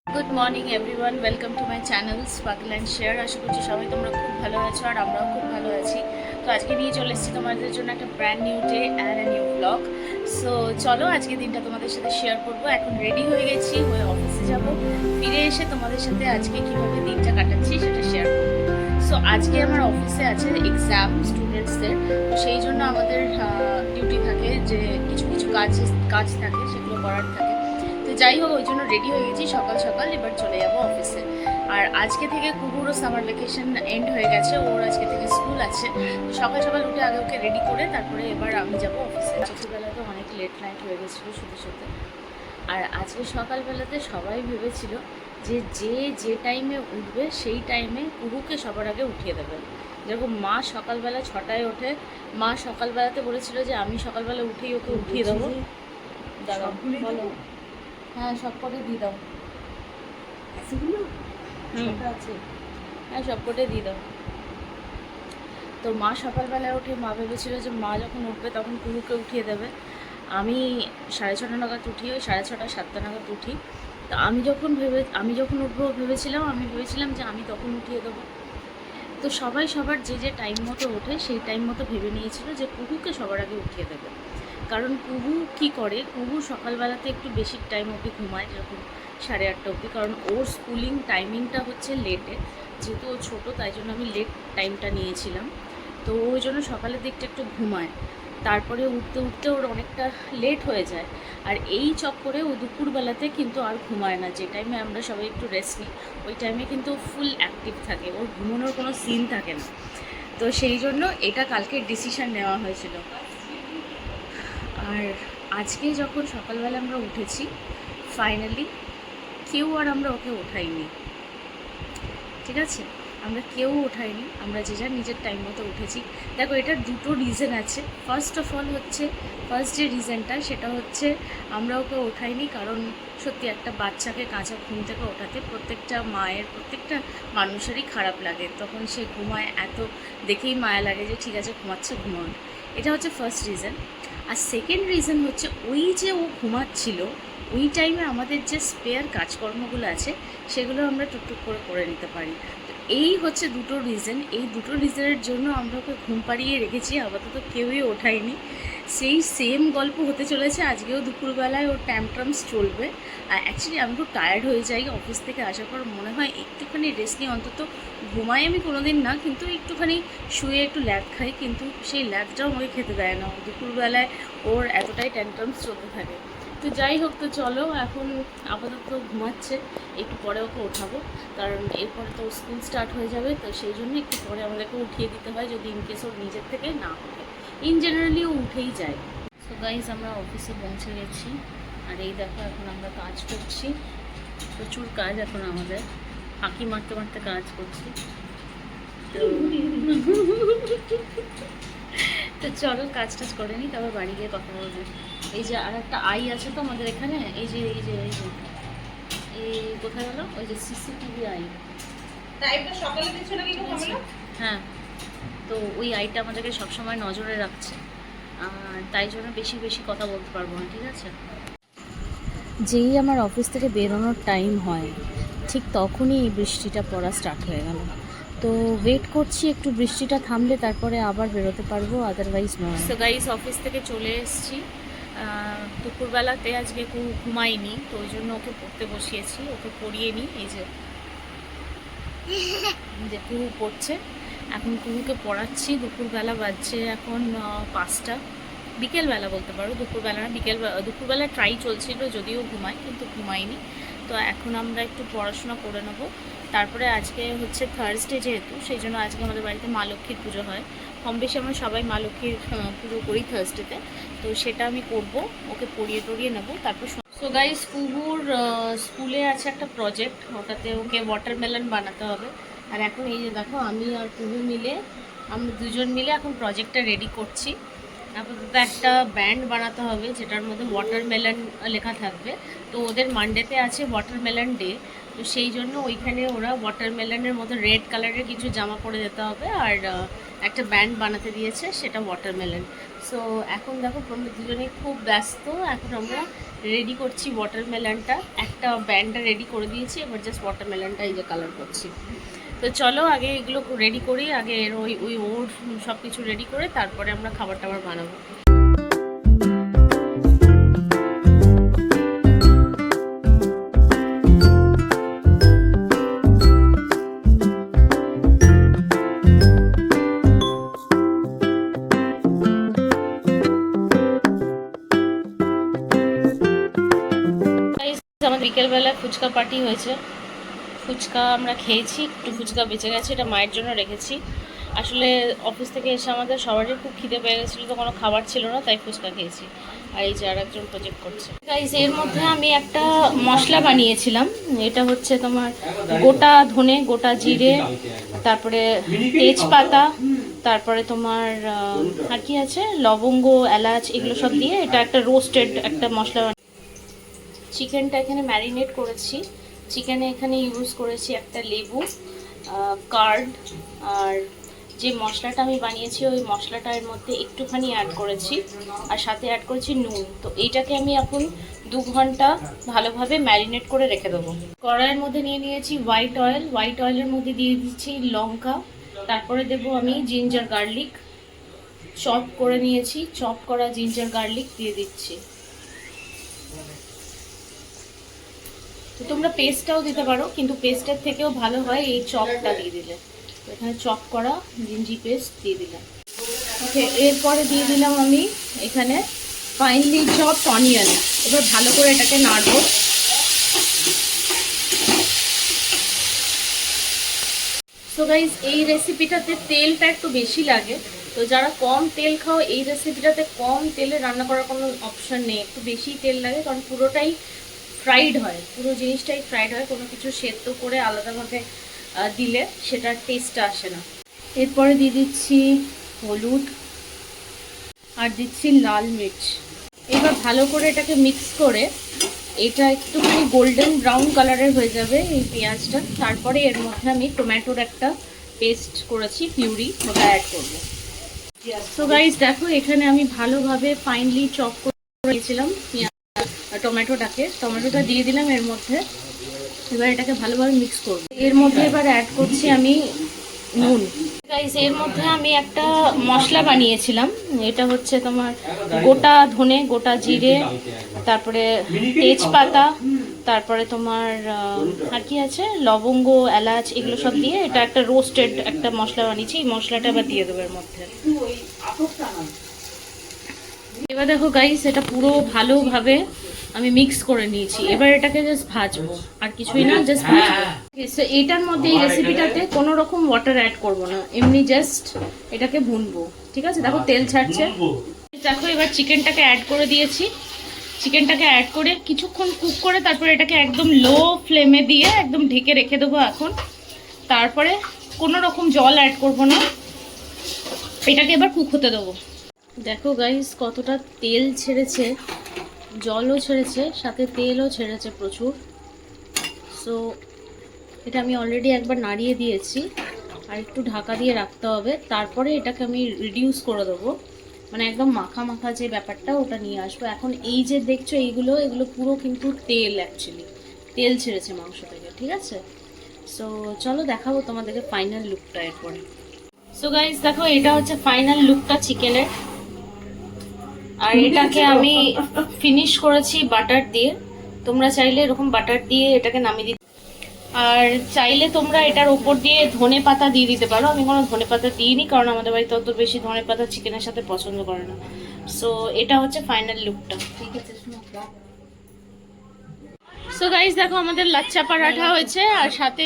Good morning everyone, welcome to my channel sparkle and share. আশা করছি সবাই তোমরা খুব ভালো আছো আর আমরাও খুব ভালো আছি। তো আজকে নিয়ে চলে এসেছি তোমাদের জন্য একটা brand new day and a new blog. So চলো আজকে দিনটা তোমাদের সাথে শেয়ার করবো। এখন রেডি হয়ে গেছি, হয়ে অফিসে যাব। ফিরে এসে তোমাদের সাথে আজকে কীভাবে দিনটা কাটাচ্ছি সেটা শেয়ার করবো। সো আজকে আমার অফিসে আছে এক্সাম স্টুডেন্টসদের, তো সেই জন্য আমাদের ডিউটি থাকে যে কিছু কিছু কাজ থাকে, সেগুলো করার থাকে। তো যাই হোক, ওই জন্য রেডি হয়ে গেছি সকাল সকাল, এবার চলে যাবো অফিসে। আর আজকে থেকে কুকুরও সামার ভ্যাকেশন এন্ড হয়ে গেছে, ওর আজকে থেকে স্কুল আছে। তো সকাল সকাল উঠে আগে ওকে রেডি করে তারপরে এবার আমি যাব অফিসে। ছোটোবেলাতে অনেক লেট নাইট হয়ে গেছিলো শুতে শুতে। আর আজকে সকালবেলাতে সবাই ভেবেছিল যে যে টাইমে উঠবে সেই টাইমে কুকুরকে সবার আগে উঠিয়ে দেবে। যেরকম মা সকালবেলা 6টায় ওঠে, মা সকালবেলাতে বলেছিল যে আমি সকালবেলা উঠেই ওকে উঠিয়ে দেবো। দাঁড়াও, বলো। হ্যাঁ, সব কটাই দিয়ে দাও। হ্যাঁ, সব কটাই দিয়ে দাও। তো মা সকালবেলায় উঠে মা ভেবেছিল যে মা যখন উঠবে তখন কুকুরকে উঠিয়ে দেবে। আমি 6:30 নাগাদ উঠি, ওই 6:30 7টা নাগাদ উঠি। তো আমি যখন উঠবো ভেবেছিলাম যে আমি তখন উঠিয়ে দেবো। তো সবাই সবার যে টাইম মতো ওঠে সেই টাইম মতো ভেবে নিয়েছিল যে কুকুরকে সবার আগে উঠিয়ে দেবে। কারণ কুহু কী করে, কুহু সকালবেলাতে একটু বেশি টাইম অবধি ঘুমায়, যেরকম 8:30 অবধি। কারণ ওর স্কুলিং টাইমিংটা হচ্ছে লেটে, যেহেতু ও ছোটো তাই জন্য আমি লেট টাইমটা নিয়েছিলাম। তো ওই জন্য সকালের দিকটা একটু ঘুমায়, তারপরে উঠতে উঠতে ওর অনেকটা লেট হয়ে যায়। আর এই চক্করে ও দুপুরবেলাতে কিন্তু আর ঘুমায় না। যে টাইমে আমরা সবাই একটু রেস্ট নিই ওই টাইমে কিন্তু ফুল অ্যাক্টিভ থাকে, ওর ঘুমানোর কোনো সিন থাকে না। তো সেই জন্য এটা কালকে ডিসিশান নেওয়া হয়েছিল। আর আজকে যখন সকালবেলা আমরা উঠেছি ফাইনালি, কেউ আর আমরা ওকে ওঠাইনি, ঠিক আছে? আমরা কেউ ওঠাইনি, আমরা যে যার নিজের টাইম মতো উঠেছি। দেখো, এটার দুটো রিজন আছে। ফার্স্ট যে রিজনটা সেটা হচ্ছে আমরা ওকে ওঠাইনি কারণ সত্যি একটা বাচ্চাকে কাঁচা ঘুম থেকে ওঠাতে প্রত্যেকটা মায়ের, প্রত্যেকটা মানুষেরই খারাপ লাগে। তখন সে ঘুমায়, এত দেখেই মায়া লাগে যে ঠিক আছে ঘুমাচ্ছে, ঘুমান। এটা হচ্ছে ফার্স্ট রিজন। আর সেকেন্ড রিজন হচ্ছে ওই যে ও ঘুমাচ্ছিল ওই টাইমে আমাদের যে স্পেয়ার কাজকর্মগুলো আছে সেগুলো আমরা টুকটুক করে নিতে পারি। তো এই হচ্ছে দুটো রিজন। এই দুটো রিজনের জন্য আমরা ওকে ঘুম পাড়িয়ে রেখেছি, আপাতত কেউই ওঠায়নি। সেই সেম গল্প হতে চলেছে আজকেও। দুপুরবেলায় ওর ট্যান্ট্রামস চলবে। আর অ্যাকচুয়ালি আমি খুব টায়ার্ড হয়ে যাই অফিস থেকে আসার পর, মনে হয় একটুখানি রেস্ট নিয়ে অন্তত ঘুমাই। আমি কোনো দিন না, কিন্তু একটুখানি শুয়ে একটু ল্যাদ খাই, কিন্তু সেই ল্যাদটাও আমাকে খেতে দেয় না। দুপুরবেলায় ওর এতটাই ট্যান্ট্রামস চলতে থাকে। তো যাই হোক, তো চলো এখন আপাতত ঘুমাচ্ছে, একটু পরে ওকে ওঠাবো কারণ এরপরে তো স্কুল স্টার্ট হয়ে যাবে। তো সেই জন্য একটু পরে আমাদেরকে উঠিয়ে দিতে হয় যদি ইনকেস ওর নিজের থেকে না ওঠে। ইন জেনারেলি ও উঠেই যায়। সো গাইজ, আমরা অফিসে পৌঁছে গেছি। আর এই দেখো, এখন আমরা কাজ করছি, প্রচুর কাজ এখন আমাদের, ফাঁকি মারতে মারতে কাজ করছি। তো চলো কাজ টাজ করে নিই, তারপর বাড়ি গিয়ে কথা বলবো। এই যে আর একটা আই আছে তো আমাদের এখানে, এই যে এই কোথায় গেল, ওই যে সিসিটিভি আই। সকালে দিচ্ছ নাকি? হ্যাঁ, তো ওই আইটা আমাদেরকে সবসময় নজরে রাখছে, আর তাই জন্য বেশি বেশি কথা বলতে পারবো না, ঠিক আছে? যেই আমার অফিস থেকে বেরোনোর টাইম হয় ঠিক তখনই এই বৃষ্টিটা পড়া স্টার্ট হয়ে গেল। তো ওয়েট করছি একটু বৃষ্টিটা থামলে তারপরে আবার বেরোতে পারবো, আদারওয়াইজ নয়। সো গাইস, অফিস থেকে চলে এসেছি। দুপুরবেলাতে আজকে ঘুমাইনি, তো ওই জন্য ওকে পড়তে বসিয়েছি, ওকে পড়িয়ে নিই। এই যে কুহু পড়ছে, এখন কুহুকে পড়াচ্ছি। দুপুরবেলা বাজছে এখন 5টা, বিকেলবেলা বলতে পারো, দুপুরবেলা না, দুপুরবেলা ট্রাই চলছিল যদিও ঘুমাই, কিন্তু ঘুমাইনি। তো এখন আমরা একটু পড়াশোনা করে নেব। তারপরে আজকে হচ্ছে থার্সডে, যেহেতু সেই জন্য আজকে আমাদের বাড়িতে মা লক্ষ্মীর পুজো হয়। কম বেশি আমরা সবাই মা লক্ষ্মীর পুজো করি থার্সডেতে, তো সেটা আমি করব। ওকে পড়িয়ে টড়িয়ে নেবো তারপর। সো গাইস, কুহুর স্কুলে আছে একটা প্রজেক্ট, ওটাতে ওকে ওয়াটারমেলন বানাতে হবে। আর এখন এই যে দেখো, আমি আর কুহু মিলে, আমরা দুজন মিলে এখন প্রজেক্টটা রেডি করছি। আপাতত একটা ব্যান্ড বানাতে হবে যেটার মধ্যে ওয়াটারমেলন লেখা থাকবে। তো ওদের মানডেতে আছে ওয়াটারমেলন ডে, তো সেই জন্য ওইখানে ওরা ওয়াটারমেলনের মতো রেড কালারের কিছু জামা পরে যেতে হবে, আর একটা ব্যান্ড বানাতে দিয়েছে, সেটা ওয়াটারমেলন। সো এখন দেখো, আমরা দুজনেই খুব ব্যস্ত। এখন আমরা রেডি করছি ওয়াটারমেলনটা, একটা ব্যান্ডটা রেডি করে দিয়েছি, এবার জাস্ট ওয়াটারমেলনটা এই যে কালার করছি। তো চলো আগে এগুলো রেডি করি, আগে ওই ওর সব কিছু রেডি করে তারপরে আমরা খাবার টাবার বানাবো। আমাদের বিকেলবেলা ফুচকা পার্টি হয়েছে, ফুচকা আমরা খেয়েছি, একটু ফুচকা বেঁচে গেছে, এটা মায়ের জন্য রেখেছি। আসলে অফিস থেকে এসে আমাদের সবারই খুব খিদে পেয়ে গেছিলো, তো কোনো খাবার ছিল না, তাই ফুচকা খেয়েছি। আর এই যে আর একজন প্রজেক্ট করছে। গাইস এর মধ্যে আমি একটা মশলা বানিয়েছিলাম, এটা হচ্ছে তোমার গোটা ধনে, গোটা জিরে, তারপরে তেজপাতা, তারপরে তোমার আর কি আছে লবঙ্গ, এলাচ, এগুলো সব দিয়ে এটা একটা রোস্টেড একটা মশলা। চিকেনটা এখানে ম্যারিনেট করেছি, চিকেনে এখানে ইউজ করেছি একটা লেবু, কার্ড, আর যে মশলাটা আমি বানিয়েছি ওই মশলাটার মধ্যে একটুখানি অ্যাড করেছি, আর সাথে অ্যাড করেছি নুন। তো এইটাকে আমি এখন 2 ঘন্টা ভালোভাবে ম্যারিনেট করে রেখে দেবো। কড়াইয়ের মধ্যে নিয়ে নিয়েছি হোয়াইট অয়েল, হোয়াইট অয়েলের মধ্যে দিয়ে দিচ্ছি লঙ্কা, তারপরে দেবো আমি জিঞ্জার গার্লিক, চপ করে নিয়েছি, চপ করা জিঞ্জার গার্লিক দিয়ে দিচ্ছি। তো তোমরা পেস্টটাও দিতে পারো, কিন্তু পেস্টের থেকেও ভালো হয় এই চপটা দিয়ে দিলে। তো এখানে চপ করা জিঞ্জি পেস্ট দিয়ে দিলাম। ওকে, এরপরে দিয়ে দিলাম আমি এখানে ফাইনলি চপড অনিয়ন। এবার ভালো করে এটাকে নাড়বো। সো গাইস এই রেসিপিটাতে তেলটা একটু বেশি লাগে, তো যারা কম তেল খাও এই রেসিপিটাতে কম তেলে রান্না করার কোনো অপশান নেই, একটু বেশি তেল লাগে, কারণ পুরোটাই ফ্রাইড হয়, পুরো জিনিসটাই ফ্রাইড হয়, কোনো কিছু সেদ্ধ করে আলাদাভাবে দিলে সেটার টেস্টটা আসে না। এরপরে দিয়ে দিচ্ছি হলুদ আর দিচ্ছি লাল মির্চ। এবার ভালো করে এটাকে মিক্স করে এটা একটুখানি গোল্ডেন ব্রাউন কালারের হয়ে যাবে এই পেঁয়াজটা, তারপরে এর মধ্যে আমি টমেটোর একটা পেস্ট করেছি পিউরি, ওটা অ্যাড করবো। সো গাইস দেখো এখানে আমি ভালোভাবে ফাইনলি চপ করে নিয়েছিলাম টমেটোটা দিয়ে দিলাম এর মধ্যে। এবার এটাকে ভালোভাবে মিক্স করব। এর মধ্যে এবার অ্যাড করছি আমি নুন। গাইস এর মধ্যে আমি একটা মশলা বানিয়েছিলাম, এটা হচ্ছে তোমার গোটা ধনে, গোটা জিরে, তারপরে তেজপাতা, তারপরে তোমার আর কি আছে লবঙ্গ, এলাচ, এগুলো সব দিয়ে এটা একটা রোস্টেড একটা মশলা বানিয়েছি। এই মশলাটা এবার দিয়ে দেবো এর মধ্যে। এবার দেখো গাইস এটা পুরো ভালোভাবে আমি মিক্স করে নিয়েছি, এবার এটাকে জাস্ট ভাজবো, আর কিছুই না, জাস্ট ভাজবো। এটার মধ্যে এই রেসিপিটাতে কোনো রকম ওয়াটার অ্যাড করবো না, এমনি জাস্ট এটাকে ভুনবো। ঠিক আছে, দেখো তেল ছাড়ছে। দেখো এবার চিকেনটাকে অ্যাড করে দিয়েছি, চিকেনটাকে অ্যাড করে কিছুক্ষণ কুক করে তারপরে এটাকে একদম লো ফ্লেমে দিয়ে একদম ঢেকে রেখে দেবো এখন। তারপরে কোনো রকম জল অ্যাড করবো না, এটাকে এবার কুক হতে দেবো। দেখো গাইস কতটা তেল ছেড়েছে, জলও ছেড়েছে, সাথে তেলও ছেড়েছে প্রচুর। সো এটা আমি অলরেডি একবার নাড়িয়ে দিয়েছি, আর একটু ঢাকা দিয়ে রাখতে হবে, তারপরে এটাকে আমি রিডিউস করে দেবো, মানে একদম মাখা মাখা যে ব্যাপারটা ওটা নিয়ে আসবো। এখন এই যে দেখছো এগুলো পুরো কিন্তু তেল, অ্যাকচুয়ালি তেল ছেড়েছে মাংস থেকে। ঠিক আছে, সো চলো দেখাবো তোমাদেরকে ফাইনাল লুকটা এরপরে। সো গাইস দেখো এটা হচ্ছে ফাইনাল লুকটা চিকেনের, আর এটাকে আমি ফিনিশ করেছি বাটার দিয়ে। তোমরা চাইলে এরকম বাটার দিয়ে এটাকে নামিয়ে দিতে, আর চাইলে তোমরা এটার উপর দিয়ে ধনে পাতা দিয়ে দিতে পারো। আমি কোনো ধনে পাতা দিইনি, কারণ আমাদের বাড়িতে অত বেশি ধনে পাতা চিকেনের সাথে পছন্দ করে না। সো এটা হচ্ছে ফাইনাল লুকটা। ঠিক আছে, সো গাইস দেখো আমাদের লাচ্চা পরাঠা হয়েছে, আর সাথে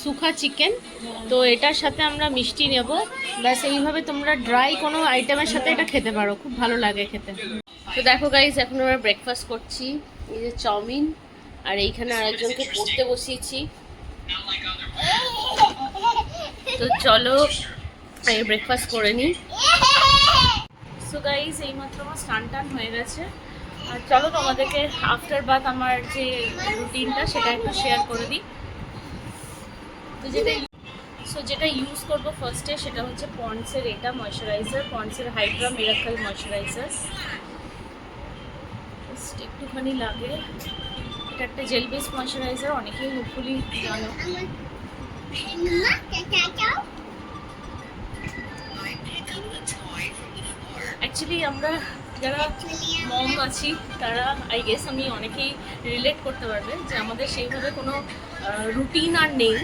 সুখা চিকেন। তো এটার সাথে আমরা মিষ্টি নেব, ব্যাস এইভাবে তোমরা ড্রাই কোনো আইটেমের সাথে এটা খেতে পারো, খুব ভালো লাগে খেতে। তো দেখো গাইস এখন আমরা ব্রেকফাস্ট করছি, এই যে চাউমিন, আর এইখানে আরেকজনকে পড়তে বসিয়েছি। তো চলো ব্রেকফাস্ট করে নিই। সো গাইস এইমাত্র আমার স্নান টান হয়ে গেছে, আর চলো তোমাদেরকে আফটার বাথ আমার যে রুটিনটা সেটা একটু শেয়ার করে দিই। তো যেটা ইউজ করবো ফার্স্টে সেটা হচ্ছে পন্ডসের এটা ময়শ্চারাইজার, পন্ডসের হাইড্রা মিরাকল ময়শ্চারাইজার। জাস্ট একটুখানি লাগে। এটা একটা জেল বেস ময়শ্চারাইজার, অনেকেই হোপফুলি জানো। অ্যাকচুয়ালি আমরা যারা মম আছি তারা আই গেস আমি অনেকেই রিলেট করতে পারবে যে আমাদের সেইভাবে কোনো রুটিন আর নেই,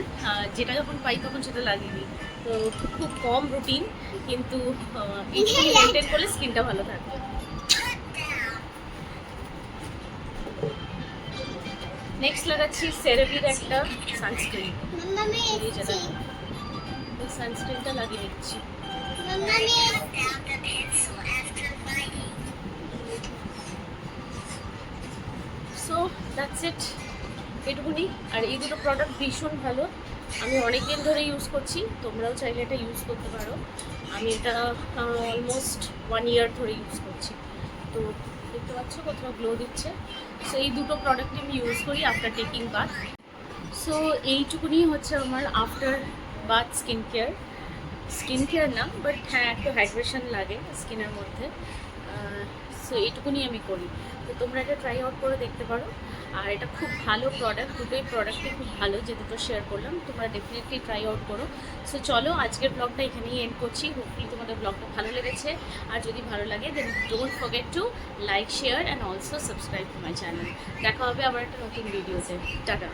যেটা যখন পাই তখন সেটা লাগিয়ে দিই। তো খুব কম রুটিন, কিন্তু এইটুকু মেনটেন করলে স্কিনটা ভালো থাকবে। নেক্সট লাগাচ্ছি সেরাভির একটা সানস্ক্রিন। এই সানস্ক্রিনটা লাগিয়ে নিচ্ছি। সো দ্যাটস ইট, এটুকুনি। আর এই দুটো প্রোডাক্ট ভীষণ ভালো, আমি অনেক দিন ধরে ইউজ করছি, তোমরাও চাইলে এটা ইউজ করতে পারো। আমি এটা অলমোস্ট 1 ইয়ার ধরে ইউজ করছি। তো দেখতে পাচ্ছ কোথাও গ্লো দিচ্ছে। সো এই দুটো প্রোডাক্টই আমি ইউজ করি আফটার টেকিং বাথ। সো এইটুকুনি হচ্ছে আমার আফটার বাথ স্কিন কেয়ার না, বাট হ্যাঁ একটু হাইড্রেশন লাগে স্কিনের মধ্যে। সো এইটুকুনি আমি করি। তো তোমরা এটা ট্রাই আউট করে দেখতে পারো। আর এটা খুব ভালো প্রোডাক্ট, দুটোই প্রোডাক্টই খুব ভালো, যে দুটো শেয়ার করলাম। তোমরা ডেফিনেটলি ট্রাই আউট করো। সো চলো আজকের ব্লগটা এখানেই এন্ড করছি। হোপফুলি তোমাদের ব্লগটা ভালো লেগেছে। আর যদি ভালো লাগে then don't forget to like, share and also subscribe to my channel. দেখা হবে আবার একটা নতুন ভিডিওতে। টাটা।